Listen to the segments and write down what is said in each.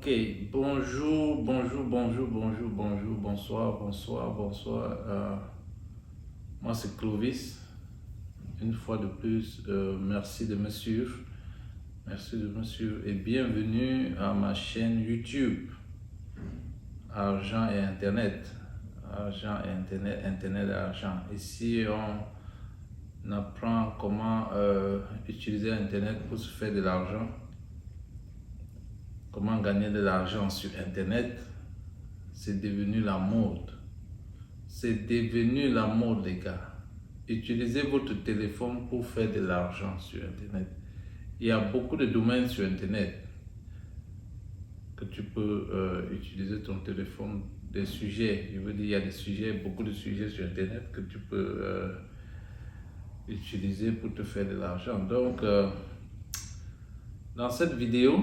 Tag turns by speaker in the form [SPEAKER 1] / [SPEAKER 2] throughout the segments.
[SPEAKER 1] Ok, bonjour, bonjour, bonjour, bonjour, bonjour, bonsoir, bonsoir, bonsoir. Moi, c'est Clovis. Une fois de plus, merci de me suivre. Merci de me suivre et bienvenue à ma chaîne YouTube, Argent et Internet. Argent et Internet, Internet et Argent. Ici, on apprend comment utiliser Internet pour se faire de l'argent. Comment gagner de l'argent sur Internet. C'est devenu la mode. C'est devenu la mode, les gars. Utilisez votre téléphone pour faire de l'argent sur Internet. Il y a beaucoup de domaines sur Internet que tu peux utiliser ton téléphone. Des sujets, je veux dire, il y a des sujets, beaucoup de sujets sur Internet que tu peux utiliser pour te faire de l'argent. Donc, dans cette vidéo,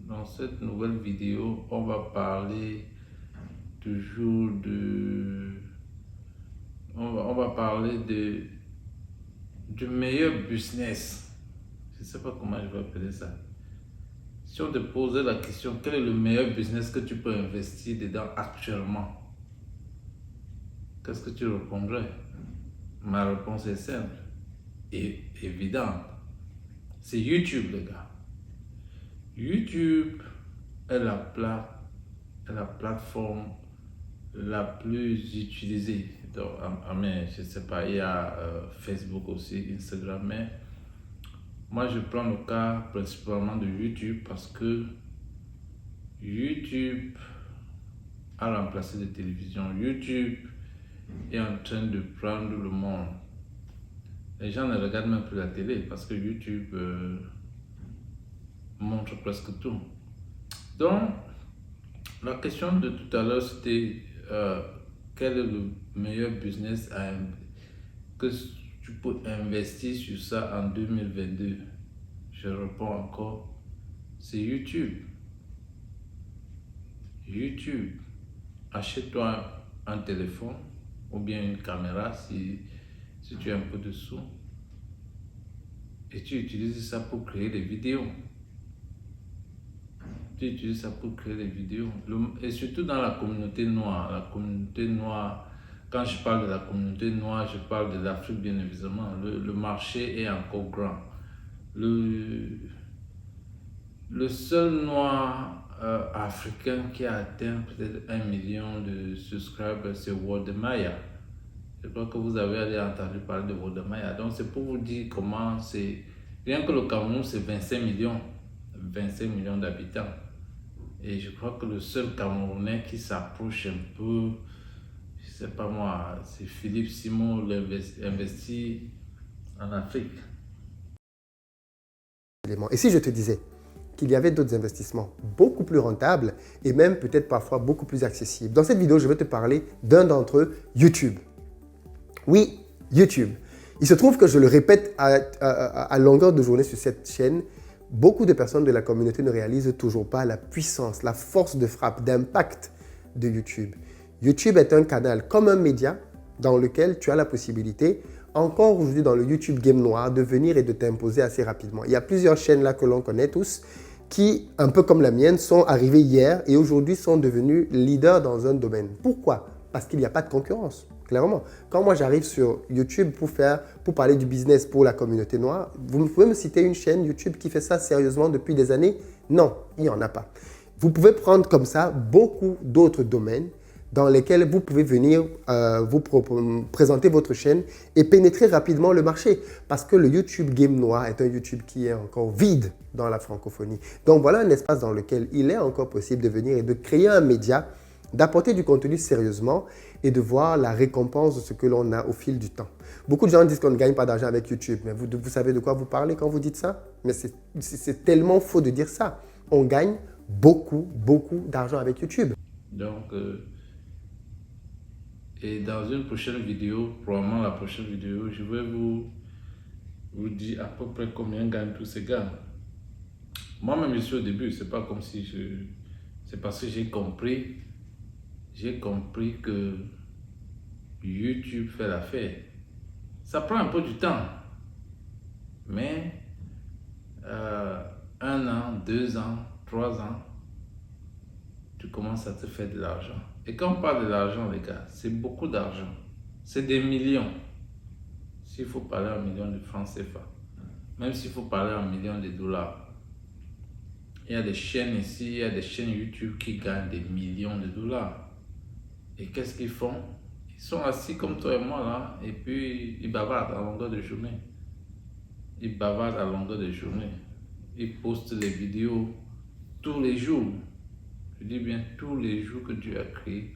[SPEAKER 1] dans cette nouvelle vidéo, on va parler toujours de... On va parler du meilleur business. Je ne sais pas comment je vais appeler ça. Si on te posait la question, quel est le meilleur business que tu peux investir dedans actuellement? Qu'est-ce que tu répondrais? Ma réponse est simple et évidente. C'est YouTube, les gars. YouTube est la plateforme la plus utilisée. Donc, je ne sais pas, il y a Facebook aussi, Instagram, mais moi je prends le cas principalement de YouTube parce que YouTube a remplacé la télévision. YouTube est en train de prendre le monde. Les gens ne regardent même plus la télé parce que YouTube montre presque tout. Donc, la question de tout à l'heure, c'était quel est le meilleur business que tu peux investir sur ça en 2022? Je réponds encore, c'est YouTube. YouTube. Achète-toi un téléphone ou bien une caméra si tu as un peu de sous et tu utilises ça pour créer des vidéos. Tu utilises ça pour créer des vidéos. Et surtout dans la communauté noire. La communauté noire, quand je parle de la communauté noire, je parle de l'Afrique bien évidemment. Le marché est encore grand. Le seul noir africain qui a atteint peut-être 1 million de subscribers, c'est Wodemaya. Je crois que vous avez entendu parler de Wodemaya. Donc c'est pour vous dire comment c'est. Rien que le Cameroun, c'est 25 millions. 25 millions d'habitants. Et je crois que le seul Camerounais qui s'approche un peu, je sais pas moi, c'est Philippe Simon, investi en Afrique.
[SPEAKER 2] Et si je te disais qu'il y avait d'autres investissements beaucoup plus rentables et même peut-être parfois beaucoup plus accessibles. Dans cette vidéo, je vais te parler d'un d'entre eux, YouTube. Oui, YouTube. Il se trouve que je le répète à longueur de journée sur cette chaîne, beaucoup de personnes de la communauté ne réalisent toujours pas la puissance, la force de frappe, d'impact de YouTube. YouTube est un canal comme un média dans lequel tu as la possibilité, encore aujourd'hui dans le YouTube Game Noir, de venir et de t'imposer assez rapidement. Il y a plusieurs chaînes là que l'on connaît tous qui, un peu comme la mienne, sont arrivées hier et aujourd'hui sont devenues leaders dans un domaine. Pourquoi? Parce qu'il n'y a pas de concurrence. Clairement, quand moi j'arrive sur YouTube pour parler du business pour la communauté noire, vous pouvez me citer une chaîne YouTube qui fait ça sérieusement depuis des années? Non, il n'y en a pas. Vous pouvez prendre comme ça beaucoup d'autres domaines dans lesquels vous pouvez venir vous présenter votre chaîne et pénétrer rapidement le marché. Parce que le YouTube Game Noir est un YouTube qui est encore vide dans la francophonie. Donc voilà un espace dans lequel il est encore possible de venir et de créer un média, d'apporter du contenu sérieusement et de voir la récompense de ce que l'on a au fil du temps. Beaucoup de gens disent qu'on ne gagne pas d'argent avec YouTube, mais vous savez de quoi vous parlez quand vous dites ça? Mais c'est tellement faux de dire ça. On gagne beaucoup d'argent avec YouTube.
[SPEAKER 1] Donc, et dans une prochaine vidéo, probablement la prochaine vidéo, je vais vous dire à peu près combien gagnent tous ces gars. Moi-même, je suis au début, c'est pas comme si c'est parce que j'ai compris que YouTube fait l'affaire. Ça prend un peu du temps, mais 1 an, 2 ans, 3 ans, tu commences à te faire de l'argent. Et quand on parle de l'argent, les gars, c'est beaucoup d'argent. C'est des millions. S'il faut parler en millions de francs CFA, même s'il faut parler en millions de dollars. Il y a des chaînes ici, il y a des chaînes YouTube qui gagnent des millions de dollars. Et qu'est-ce qu'ils font? Ils sont assis comme toi et moi là, et puis ils bavardent à longueur de journée. Ils bavardent à longueur de journée. Ils postent les vidéos tous les jours. Je dis bien tous les jours que Dieu a créé.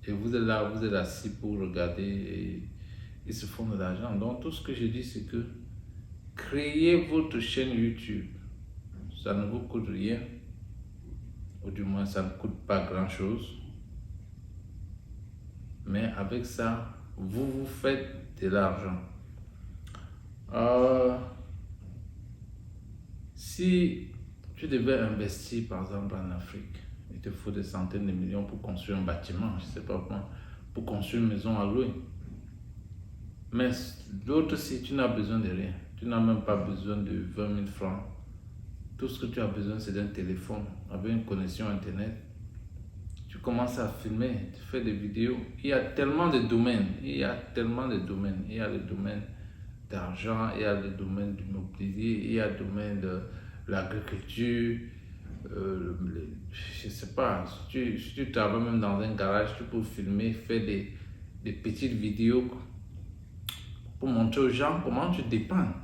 [SPEAKER 1] Et vous êtes là, vous êtes assis pour regarder et ils se font de l'argent. Donc tout ce que je dis, c'est que créez votre chaîne YouTube. Ça ne vous coûte rien. Ou du moins, ça ne coûte pas grand-chose. Mais avec ça, vous faites de l'argent. Si tu devais investir, par exemple, en Afrique, il te faut des centaines de millions pour construire un bâtiment, je ne sais pas comment, pour construire une maison à louer. Mais l'autre, si tu n'as besoin de rien, tu n'as même pas besoin de 20 000 francs. Tout ce que tu as besoin, c'est d'un téléphone avec une connexion Internet. Tu commences à filmer, tu fais des vidéos. Il y a tellement de domaines. Il y a le domaine d'argent, il y a le domaine du mobilier, il y a le domaine de l'agriculture. Je ne sais pas, si tu travailles même dans un garage, tu peux filmer, faire des petites vidéos pour montrer aux gens comment tu dépenses.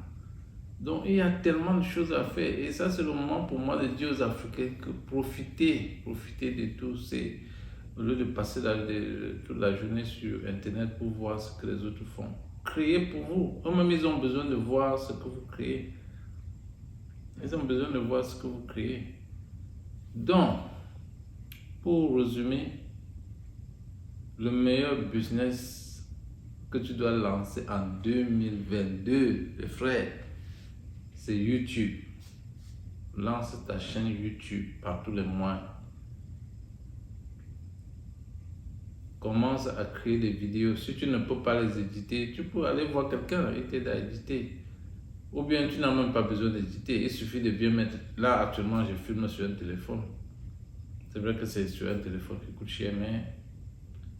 [SPEAKER 1] Donc il y a tellement de choses à faire et ça c'est le moment pour moi de dire aux Africains que profitez de tout. C'est au lieu de passer toute la journée sur Internet pour voir ce que les autres font. Créez pour vous. Eux-mêmes ils ont besoin de voir ce que vous créez. Ils ont besoin de voir ce que vous créez. Donc, pour résumer, le meilleur business que tu dois lancer en 2022, les frères, c'est YouTube. Lance ta chaîne YouTube par tous les moyens. Commence à créer des vidéos. Si tu ne peux pas les éditer, tu peux aller voir quelqu'un et t'aider à éditer. Ou bien tu n'as même pas besoin d'éditer. Il suffit de bien mettre. Là, actuellement, je filme sur un téléphone. C'est vrai que c'est sur un téléphone qui coûte cher, mais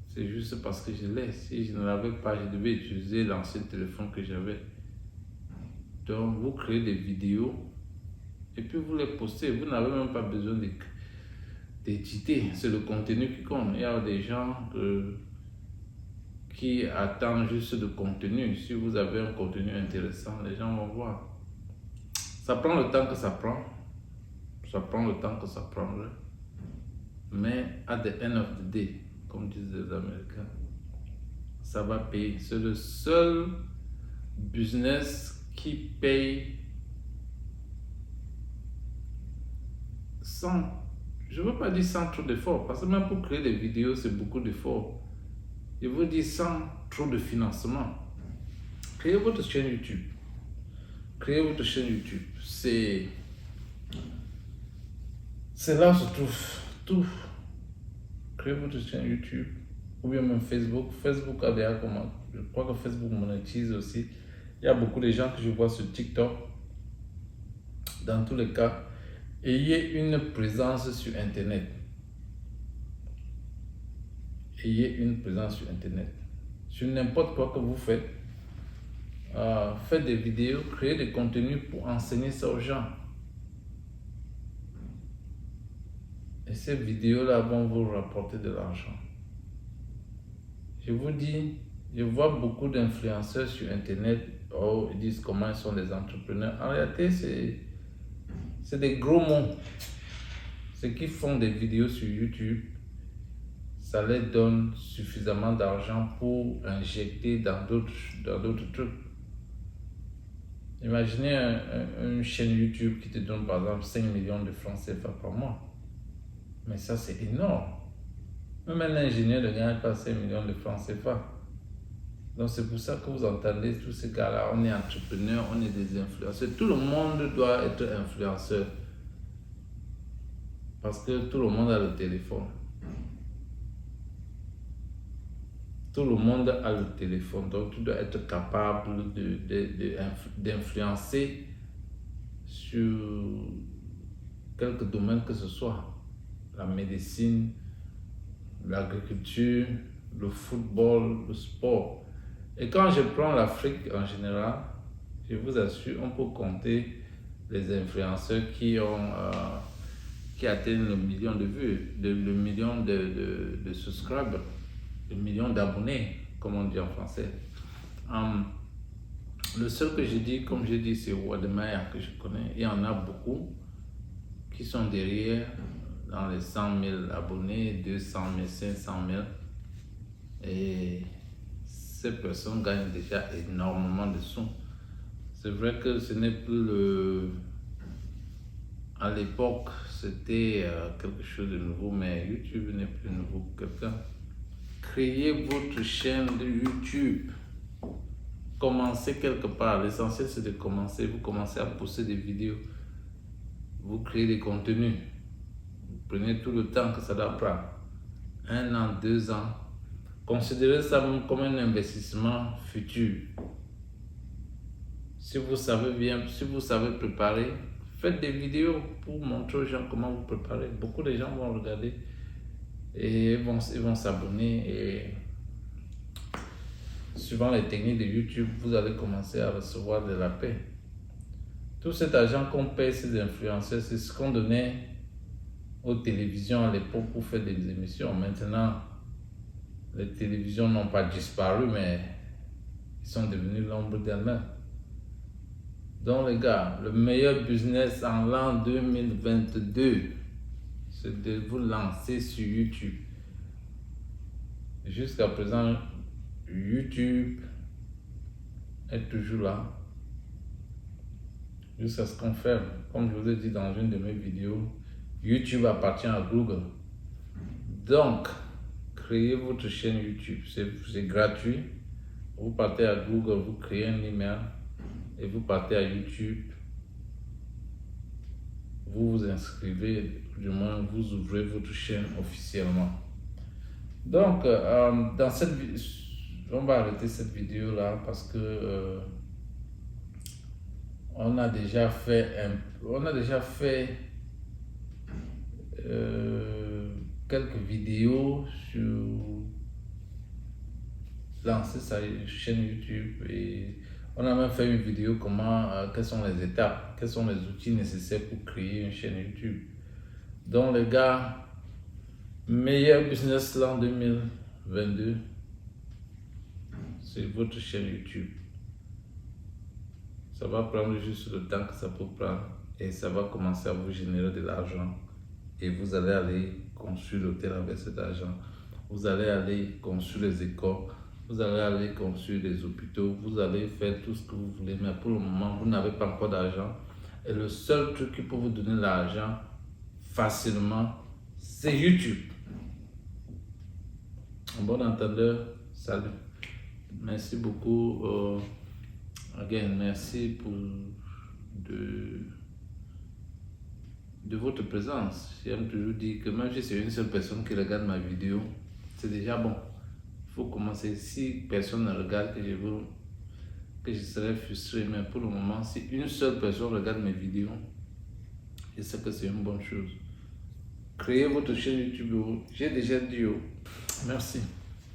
[SPEAKER 1] c'est juste parce que je l'ai. Si je ne l'avais pas, je devais utiliser l'ancien téléphone que j'avais. Donc, vous créez des vidéos et puis vous les postez. Vous n'avez même pas besoin d'éditer. C'est le contenu qui compte. Il y a des gens qui attendent juste le contenu. Si vous avez un contenu intéressant, les gens vont voir. Ça prend le temps que ça prend. Ça prend le temps que ça prendrait. Mais at the end of the day, comme disent les Américains, ça va payer. C'est le seul business qui paye sans, je ne veux pas dire sans trop d'efforts, parce que même pour créer des vidéos, c'est beaucoup d'efforts. Je veux dire sans trop de financement. Créez votre chaîne YouTube. Créez votre chaîne YouTube. C'est là où se trouve tout. Créez votre chaîne YouTube. Ou bien même Facebook. Facebook a déjà comment. Je crois que Facebook monétise aussi. Il y a beaucoup de gens que je vois sur TikTok. Dans tous les cas, ayez une présence sur Internet. Ayez une présence sur Internet. Sur n'importe quoi que vous faites, faites des vidéos, créez des contenus pour enseigner ça aux gens. Et ces vidéos-là vont vous rapporter de l'argent. Je vous dis, je vois beaucoup d'influenceurs sur Internet, ils disent comment ils sont des entrepreneurs. En réalité, c'est des gros mots. Ceux qui font des vidéos sur YouTube, ça leur donne suffisamment d'argent pour injecter dans d'autres trucs. Imaginez une chaîne YouTube qui te donne par exemple 5 millions de francs CFA par mois. Mais ça, c'est énorme. Même un ingénieur ne gagne pas 5 millions de francs CFA. Donc c'est pour ça que vous entendez tous ces gars-là, on est entrepreneurs, on est des influenceurs. Tout le monde doit être influenceur. Parce que tout le monde a le téléphone. Tout le monde a le téléphone. Donc tu dois être capable d'influencer sur quelque domaine que ce soit. la médecine, l'agriculture, le football, le sport. Et quand je prends l'Afrique en général, je vous assure, on peut compter les influenceurs qui atteignent le million de vues, le million de subscribers, le million d'abonnés, comme on dit en français. Le seul que j'ai dit, comme j'ai dit, c'est Waldemar que je connais. Il y en a beaucoup qui sont derrière dans les 100 000 abonnés, 200 000, 500 000. Et ces personnes gagnent déjà énormément de sous. C'est vrai que ce n'est plus le... À l'époque, c'était quelque chose de nouveau, mais YouTube n'est plus nouveau pour quelqu'un. Créez votre chaîne de YouTube. Commencez quelque part. L'essentiel, c'est de commencer. Vous commencez à poster des vidéos. Vous créez des contenus. Vous prenez tout le temps que ça doit prendre. 1 an, 2 ans. Considérez ça comme un investissement futur. Si vous savez bien, si vous savez préparer, faites des vidéos pour montrer aux gens comment vous préparez. Beaucoup de gens vont regarder et ils vont s'abonner. Et suivant les techniques de YouTube, vous allez commencer à recevoir de la paix. Tout cet argent qu'on paye ces influenceurs, c'est ce qu'on donnait aux télévisions à l'époque pour faire des émissions. Maintenant, les télévisions n'ont pas disparu, mais ils sont devenus l'ombre d'elles-mêmes. Donc les gars, le meilleur business en l'an 2022, c'est de vous lancer sur YouTube. Jusqu'à présent, YouTube est toujours là. Jusqu'à ce qu'on ferme. Comme je vous ai dit dans une de mes vidéos, YouTube appartient à Google. Donc, créez votre chaîne YouTube. C'est gratuit. Vous partez à Google, vous créez un email et vous partez à YouTube. Vous vous inscrivez, du moins vous ouvrez votre chaîne officiellement. Donc, dans cette vidéo, on va arrêter cette vidéo là parce que on a déjà fait quelques vidéos sur lancer sa chaîne YouTube et on a même fait une vidéo quelles sont les étapes, quels sont les outils nécessaires pour créer une chaîne YouTube. Donc les gars, meilleur business l'an 2022, c'est votre chaîne YouTube. Ça va prendre juste le temps que ça peut prendre et ça va commencer à vous générer de l'argent. Et vous allez aller construire l'hôtel avec cet argent. Vous allez aller construire les écoles. Vous allez aller construire des hôpitaux. Vous allez faire tout ce que vous voulez. Mais pour le moment, vous n'avez pas encore d'argent. Et le seul truc qui peut vous donner l'argent facilement, c'est YouTube. En bon entendeur, salut. Merci beaucoup. Merci de votre présence. J'aime toujours dire que même si c'est une seule personne qui regarde ma vidéo, c'est déjà bon. Il faut commencer. Si personne ne regarde, que je serais frustré. Mais pour le moment, si une seule personne regarde mes vidéos, je sais que c'est une bonne chose. Créez votre chaîne YouTube. J'ai déjà dit. Merci.